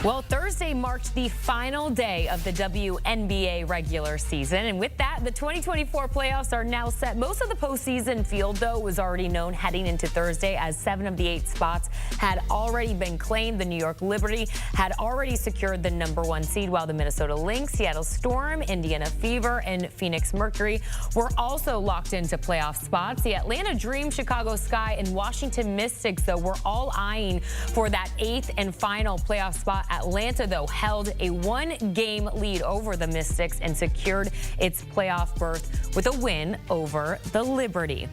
Well, Thursday marked the final day of the WNBA regular season. And with that, the 2024 playoffs are now set. Most of the postseason field, though, was already known heading into Thursday, as 7 of the 8 spots had already been claimed. The New York Liberty had already secured the #1 seed, while the Minnesota Lynx, Seattle Storm, Indiana Fever, and Phoenix Mercury were also locked into playoff spots. The Atlanta Dream, Chicago Sky, and Washington Mystics, though, were all eyeing for that 8th and final playoff spot. Atlanta, though, held a 1-game lead over the Mystics and secured its playoff berth with a win over the Liberty.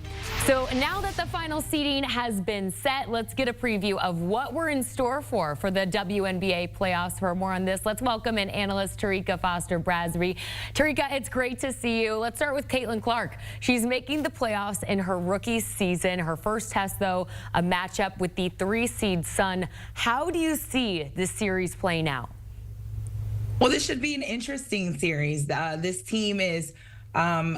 So now that the final seeding has been set, let's get a preview of what we're in store for the WNBA playoffs. For more on this, let's welcome in analyst Terrika Foster-Brasby. Terrika, it's great to see you. Let's start with Caitlin Clark. She's making the playoffs in her rookie season. Her first test, though, a matchup with the 3-seed Sun. How do you see this series playing out? Well, this should be an interesting series. This team is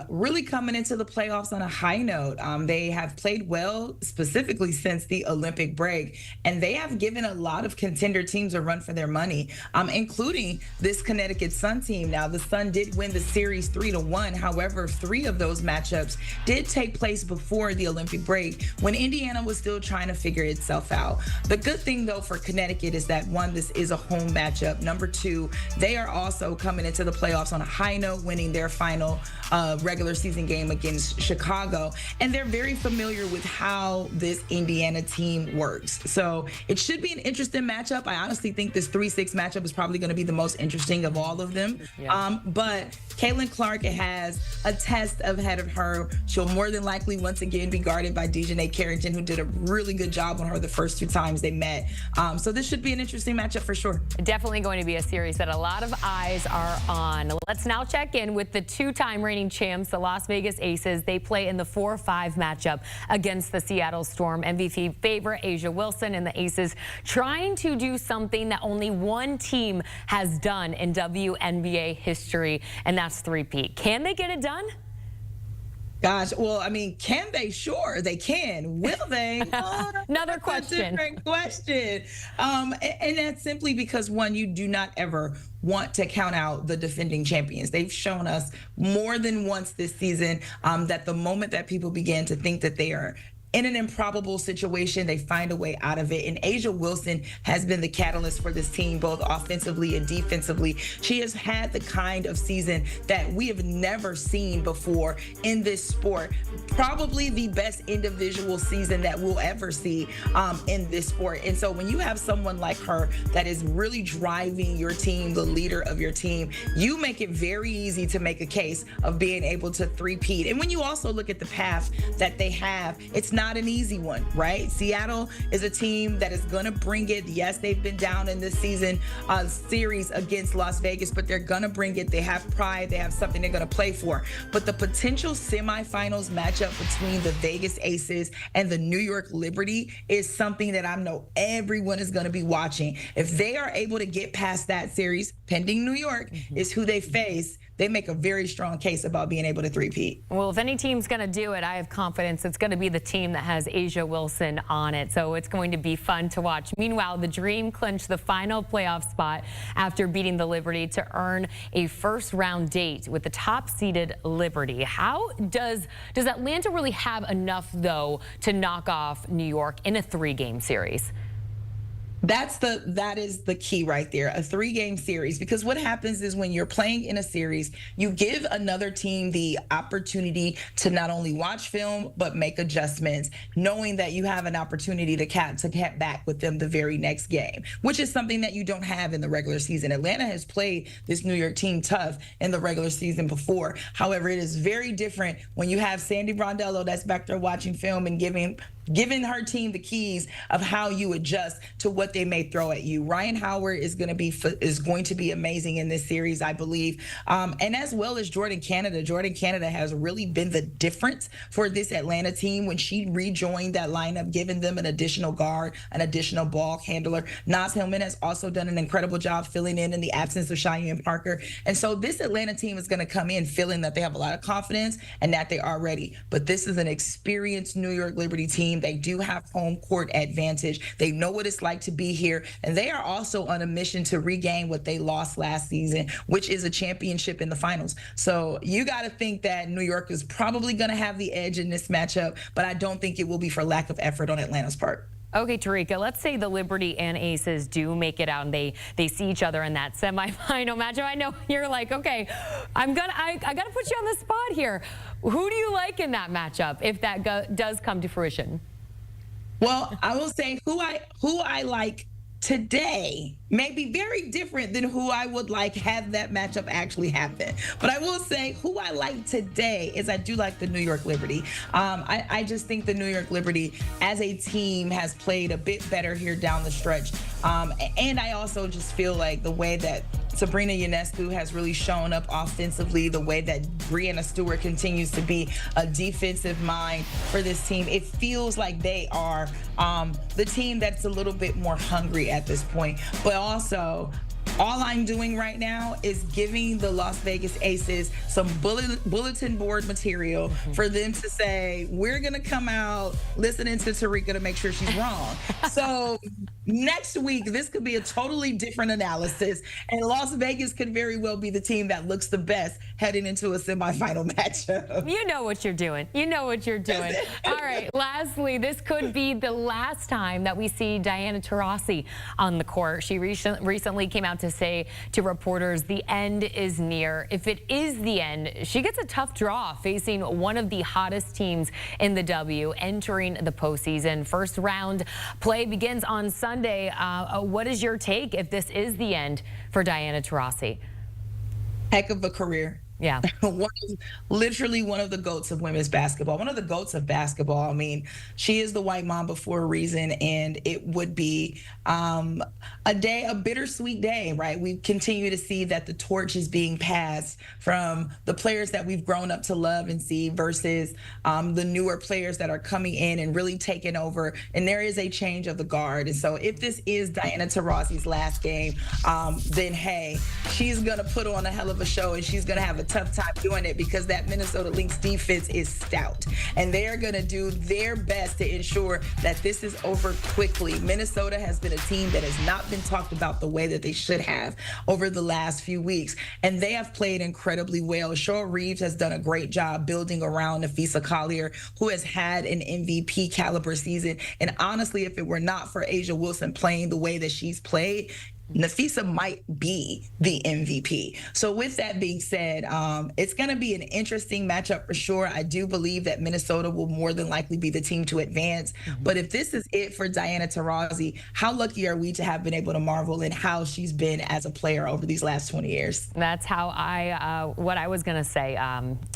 really coming into the playoffs on a high note. They have played well, specifically since the Olympic break, and they have given a lot of contender teams a run for their money, including this Connecticut Sun team. Now, the Sun did win the series 3-1. However, 3 of those matchups did take place before the Olympic break, when Indiana was still trying to figure itself out. The good thing, though, for Connecticut is that, 1, this is a home matchup. Number 2, they are also coming into the playoffs on a high note, winning their final regular season game against Chicago, and they're very familiar with how this Indiana team works. So it should be an interesting matchup. I honestly think this 3-6 matchup is probably going to be the most interesting of all of them. Yeah. But Caitlin Clark has a test ahead of her. She'll more than likely once again be guarded by Dejanay Carrington, who did a really good job on her the first 2 times they met. So this should be an interesting matchup for sure. Definitely going to be a series that a lot of eyes are on. Let's now check in with the 2-time reigning champs, the Las Vegas Aces. They play in the 4-5 matchup against the Seattle Storm. MVP favorite A'ja Wilson, and the Aces trying to do something that only one team has done in WNBA history, and that's three-peat. Can they get it done? Gosh, well, I mean, can they? Sure, they can. Will they? Another question. Different question. And that's simply because, 1, you do not ever want to count out the defending champions. They've shown us more than once this season that the moment that people begin to think that they are in an improbable situation, they find a way out of it. And A'ja Wilson has been the catalyst for this team, both offensively and defensively. She has had the kind of season that we have never seen before in this sport. Probably the best individual season that we'll ever see in this sport. And so when you have someone like her that is really driving your team, the leader of your team, you make it very easy to make a case of being able to three-peat. And when you also look at the path that they have, it's not an easy one, right? Seattle is a team that is going to bring it. Yes, they've been down in this season series against Las Vegas, but they're going to bring it. They have pride. They have something they're going to play for. But the potential semifinals matchup between the Vegas Aces and the New York Liberty is something that I know everyone is going to be watching. If they are able to get past that series, pending New York is who they face, they make a very strong case about being able to three-peat. Well, if any team's going to do it, I have confidence it's going to be the team that has A'ja Wilson on it. So it's going to be fun to watch. Meanwhile, the Dream clinched the final playoff spot after beating the Liberty to earn a first-round date with the top-seeded Liberty. How does Atlanta really have enough, though, to knock off New York in a 3-game series? That is the key right there, a 3-game series, because what happens is when you're playing in a series, you give another team the opportunity to not only watch film, but make adjustments, knowing that you have an opportunity to get back with them the very next game, which is something that you don't have in the regular season. Atlanta has played this New York team tough in the regular season before. However, it is very different when you have Sandy Brondello that's back there watching film and giving her team the keys of how you adjust to what they may throw at you. Ryan Howard is going to be amazing in this series, I believe, and as well as Jordan Canada. Jordan Canada has really been the difference for this Atlanta team when she rejoined that lineup, giving them an additional guard, an additional ball handler. Naz Hillman has also done an incredible job filling in the absence of Cheyenne Parker. And so this Atlanta team is going to come in feeling that they have a lot of confidence and that they are ready. But this is an experienced New York Liberty team team. They do have home court advantage. They know what it's like to be here. And they are also on a mission to regain what they lost last season, which is a championship in the finals. So you got to think that New York is probably going to have the edge in this matchup, but I don't think it will be for lack of effort on Atlanta's part. Okay, Terrika, let's say the Liberty and Aces do make it out and they see each other in that semifinal matchup. I know you're like, okay, I got to put you on the spot here. Who do you like in that matchup if that does come to fruition? Well, I will say who I like today may be very different than who I would like had that matchup actually happen. But I will say who I like today is I do like the New York Liberty. I just think the New York Liberty as a team has played a bit better here down the stretch. And I also just feel like the way that Sabrina Ionescu has really shown up offensively, the way that Breanna Stewart continues to be a defensive mind for this team, it feels like they are the team that's a little bit more hungry at this point. But also, all I'm doing right now is giving the Las Vegas Aces some bulletin board material for them to say, we're going to come out listening to Terrika to make sure she's wrong. So next week, this could be a totally different analysis, and Las Vegas could very well be the team that looks the best heading into a semifinal matchup. You know what you're doing. You know what you're doing. All right, lastly, this could be the last time that we see Diana Taurasi on the court. She recently came out to say to reporters the end is near. If it is the end, she gets a tough draw facing one of the hottest teams in the W entering the postseason. First round play begins on Sunday. What is your take if this is the end for Diana Taurasi? Heck of a career. Yeah. Literally one of the GOATs of women's basketball, one of the GOATs of basketball. I mean, she is the white mamba for a reason, and it would be a bittersweet day, right? We continue to see that the torch is being passed from the players that we've grown up to love and see versus the newer players that are coming in and really taking over. And there is a change of the guard. And so if this is Diana Taurasi's last game, then hey, she's going to put on a hell of a show, and she's going to have a tough time doing it because that Minnesota Lynx defense is stout, and they're going to do their best to ensure that this is over quickly. Minnesota has been a team that has not been talked about the way that they should have over the last few weeks, and they have played incredibly well. Cheryl Reeves has done a great job building around Nafisa Collier, who has had an MVP caliber season, and honestly, if it were not for Asia Wilson playing the way that she's played, Nafisa might be the MVP. So with that being said, it's going to be an interesting matchup for sure. I do believe that Minnesota will more than likely be the team to advance. But if this is it for Diana Taurasi, how lucky are we to have been able to marvel in how she's been as a player over these last 20 years? That's how what I was going to say.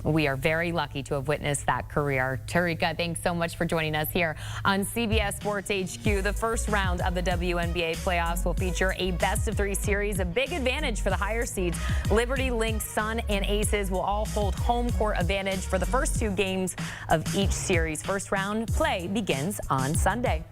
We are very lucky to have witnessed that career. Terrika, thanks so much for joining us here on CBS Sports HQ. The first round of the WNBA playoffs will feature a best-of-3 series, a big advantage for the higher seeds. Liberty, Lynx, Sun, and Aces will all hold home court advantage for the first 2 games of each series. First round play begins on Sunday.